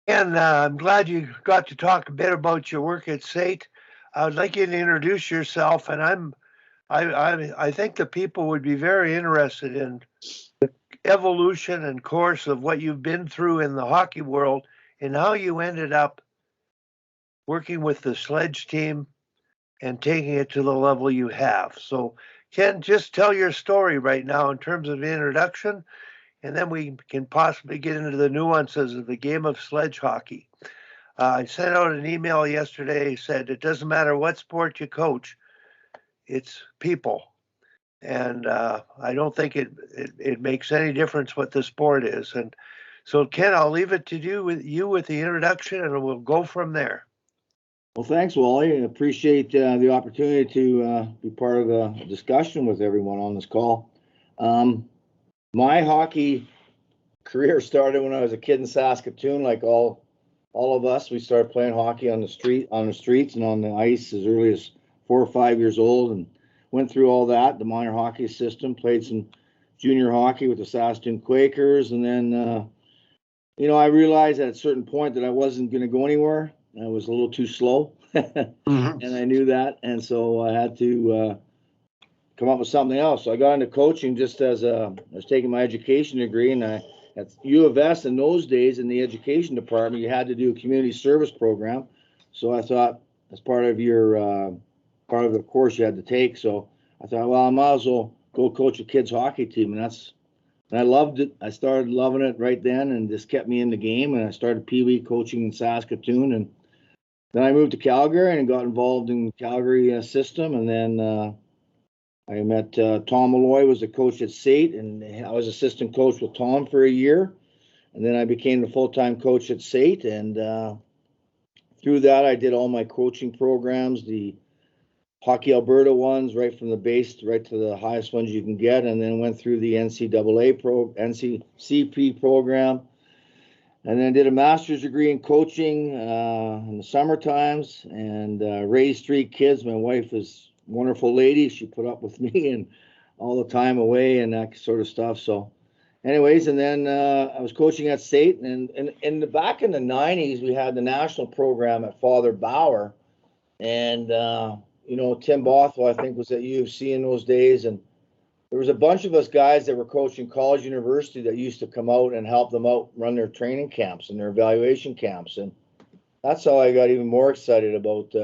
And I'm glad you got to talk a bit about your work at SAIT. I would like you to introduce yourself, and I think the people would be very interested in evolution and course of what you've been through in the hockey world and how you ended up working with the Sledge team and taking it to the level you have. So, Ken, just tell your story right now in terms of introduction, and then we can possibly get into the nuances of the game of sledge hockey. I sent out an email yesterday, said it doesn't matter what sport you coach, it's people. And I don't think it makes any difference what the sport is. And so, Ken, I'll leave it to you with the introduction, and we'll go from there. Well, thanks, Wally. I appreciate the opportunity to be part of the discussion with everyone on this call. My hockey career started when I was a kid in Saskatoon, like all of us. We started playing hockey on the streets and on the ice as early as 4 or 5 years old, and went through all that, the minor hockey system, played some junior hockey with the Saskatoon Quakers, and then I realized at a certain point that I wasn't going to go anywhere. I was a little too slow, Mm-hmm. and I knew that, and so I had to come up with something else. So I got into coaching just as I was taking my education degree, and at U of S in those days in the education department, you had to do a community service program. So I thought, as part of the course you had to take, so I thought, well, I might as well go coach a kids hockey team, and I loved it. I started loving it right then, and just kept me in the game. And I started Pee Wee coaching in Saskatoon, and then I moved to Calgary and got involved in Calgary system, and then I met Tom Malloy, was the coach at SAIT, and I was assistant coach with Tom for a year, and then I became the full-time coach at SAIT, and through that I did all my coaching programs, the Hockey Alberta ones, right from the base right to the highest ones you can get, and then went through the NCCP program, and then did a master's degree in coaching in the summer times, and raised 3 kids. My wife is a wonderful lady. She put up with me and all the time away and that sort of stuff. So anyways, and then I was coaching at SAIT, and in the back in the 90s, we had the national program at Father Bauer, and Tim Bothwell, I think, was at U of C in those days, and there was a bunch of us guys that were coaching college university that used to come out and help them out run their training camps and their evaluation camps. And that's how I got even more excited about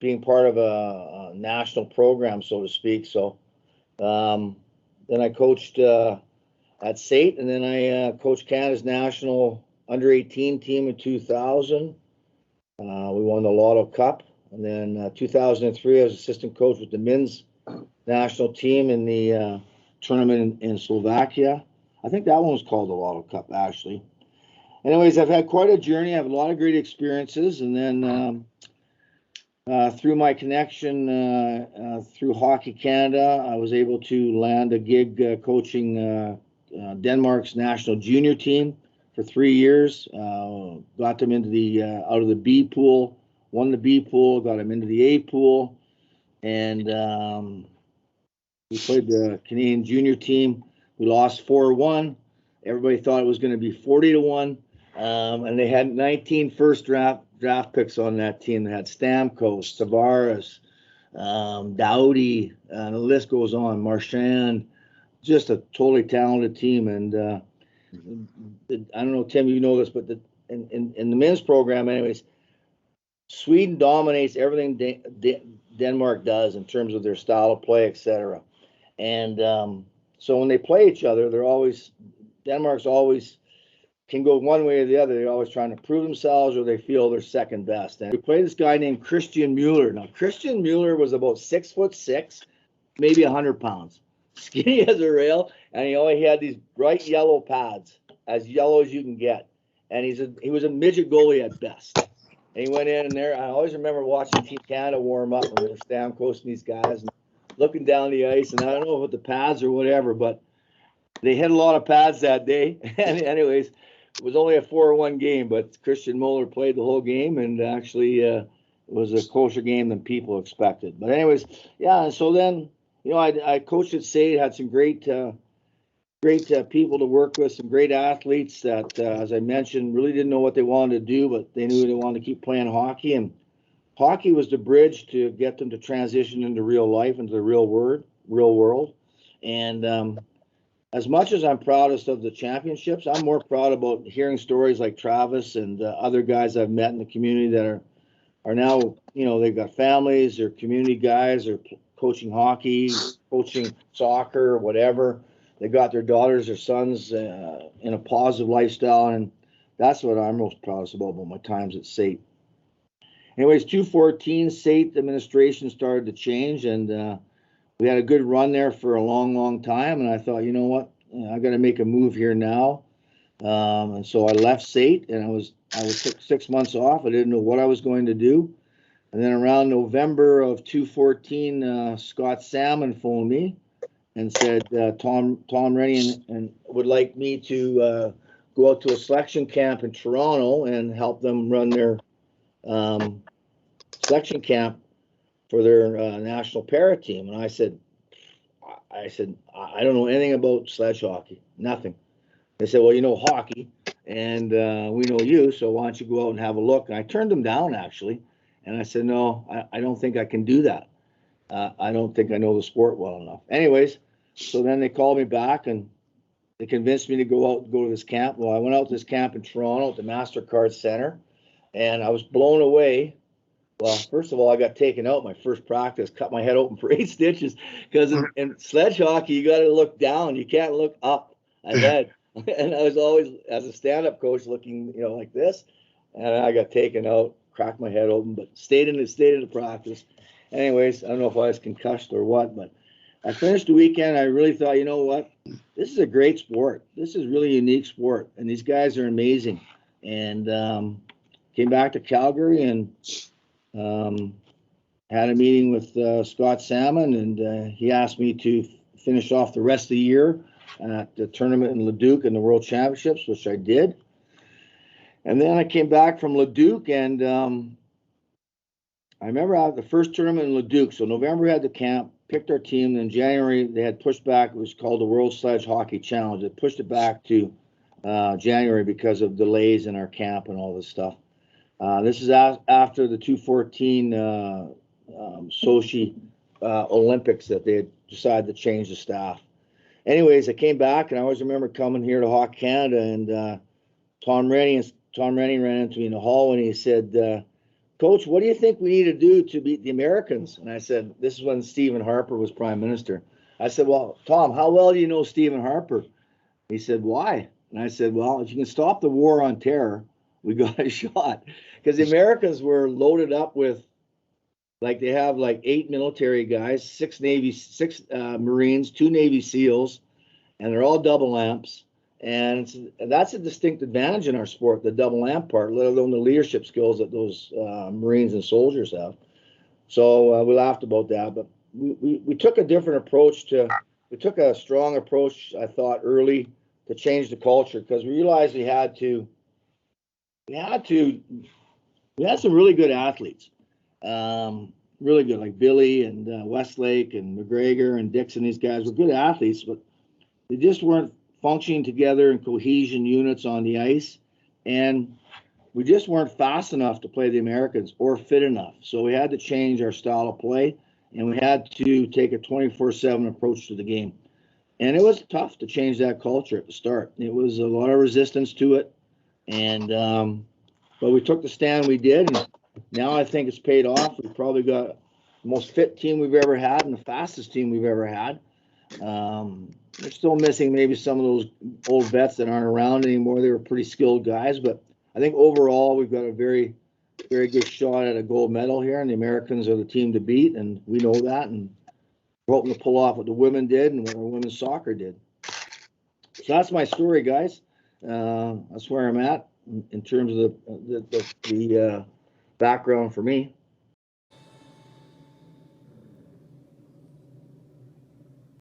being part of a national program, so to speak. So then I coached at SAIT, and then I coached Canada's national under-18 team in 2000. We won the Lotto Cup. And then 2003, I was assistant coach with the men's national team in the tournament in Slovakia. I think that one was called the Lotto Cup, actually. Anyways, I've had quite a journey. I have a lot of great experiences. And then through my connection through Hockey Canada, I was able to land a gig coaching Denmark's national junior team for 3 years. Got them into the out of the B pool, won the B pool, got them into the A pool, and we played the Canadian junior team. We lost 4-1. Everybody thought it was going to be 40-1, and they had 19 first draft picks on that team. They had Stamkos, Tavares, Dowdy, and the list goes on. Marchand, just a totally talented team. And I don't know, Tim, you know this, but in the men's program, anyways, Sweden dominates everything Denmark does in terms of their style of play, etc. And so when they play each other, Denmark's always can go one way or the other. They're always trying to prove themselves, or they feel they're second best. And we played this guy named Christian Mueller. Now, Christian Mueller was about 6'6", maybe 100 pounds, skinny as a rail, and he had these bright yellow pads, as yellow as you can get. And he was a midget goalie at best. And he went in there. I always remember watching Team Canada warm up, and they're Stamkos and these guys, and looking down the ice. And I don't know if the pads or whatever, but they hit a lot of pads that day. And anyways, it was only a 4-1 game, but Christian Mueller played the whole game, and actually it was a closer game than people expected. But anyways, yeah. And so then, I coached at SAIT, had some great great people to work with, some great athletes that, as I mentioned, really didn't know what they wanted to do, but they knew they wanted to keep playing hockey. And hockey was the bridge to get them to transition into real life, into the real world. And as much as I'm proudest of the championships, I'm more proud about hearing stories like Travis and other guys I've met in the community that are now, they've got families, they're community guys, they're coaching hockey, coaching soccer, whatever. They got their daughters or sons in a positive lifestyle, and that's what I'm most proudest about my times at SAIT. Anyways, 2014, SAIT administration started to change, and we had a good run there for a long, long time. And I thought, you know what, I got to make a move here now. And so I left SAIT, and I took 6 months off. I didn't know what I was going to do. And then around November of 2014, Scott Salmon phoned me and said Tom Rennie and would like me to go out to a selection camp in Toronto and help them run their selection camp for their national para team. And I said, I don't know anything about sledge hockey, nothing. They said, well, you know hockey, and we know you, so why don't you go out and have a look? And I turned them down, actually. And I said, no, I don't think I can do that. I don't think I know the sport well enough. Anyways, so then they called me back, and they convinced me to go to this camp. Well, I went out to this camp in Toronto at the MasterCard Center, and I was blown away. Well, first of all, I got taken out my first practice, cut my head open for 8 stitches, because in sledge hockey, you got to look down. You can't look up ahead. And I was always, as a stand-up coach, looking, like this. And I got taken out, cracked my head open, but stayed in the practice. Anyways, I don't know if I was concussed or what, but I finished the weekend. I really thought, you know what? This is a great sport. This is really a unique sport, and these guys are amazing. And came back to Calgary and had a meeting with Scott Salmon, and he asked me to finish off the rest of the year at the tournament in Leduc and the World Championships, which I did. And then I came back from Leduc, and I remember the first tournament in Leduc. So November we had the camp, picked our team. Then January they had pushed back. It was called the World Sledge Hockey Challenge. They pushed it back to January because of delays in our camp and all this stuff. This is after the 2014 Sochi Olympics that they had decided to change the staff. Anyways, I came back, and I always remember coming here to Hockey Canada, and Tom Rennie ran into me in the hall, and he said, Coach, what do you think we need to do to beat the Americans? And I said, this is when Stephen Harper was Prime Minister. I said, well, Tom, how well do you know Stephen Harper? He said, why? And I said, well, if you can stop the war on terror, we got a shot. Because the Americans were loaded up with, they have 8 military guys, 6 Marines, 2 Navy SEALs, and they're all double lamps. And that's a distinct advantage in our sport, the double lamp part, let alone the leadership skills that those Marines and soldiers have. So we laughed about that, but we took a different approach we took a strong approach, I thought, early to change the culture, because we realized we had some really good athletes. Really good, like Billy and Westlake and McGregor and Dixon. These guys were good athletes, but they just weren't functioning together in cohesion units on the ice, and we just weren't fast enough to play the Americans or fit enough. So we had to change our style of play, and we had to take a 24/7 approach to the game. And it was tough to change that culture at the start. It was a lot of resistance to it, and but we took the stand we did, and now I think it's paid off. We've probably got the most fit team we've ever had and the fastest team we've ever had. We're still missing maybe some of those old vets that aren't around anymore. They were pretty skilled guys, but I think overall we've got a very, very good shot at a gold medal here, and the Americans are the team to beat, and we know that, and we're hoping to pull off what the women did and what our women's soccer did. So that's my story, guys. That's where I'm at in terms of the background for me.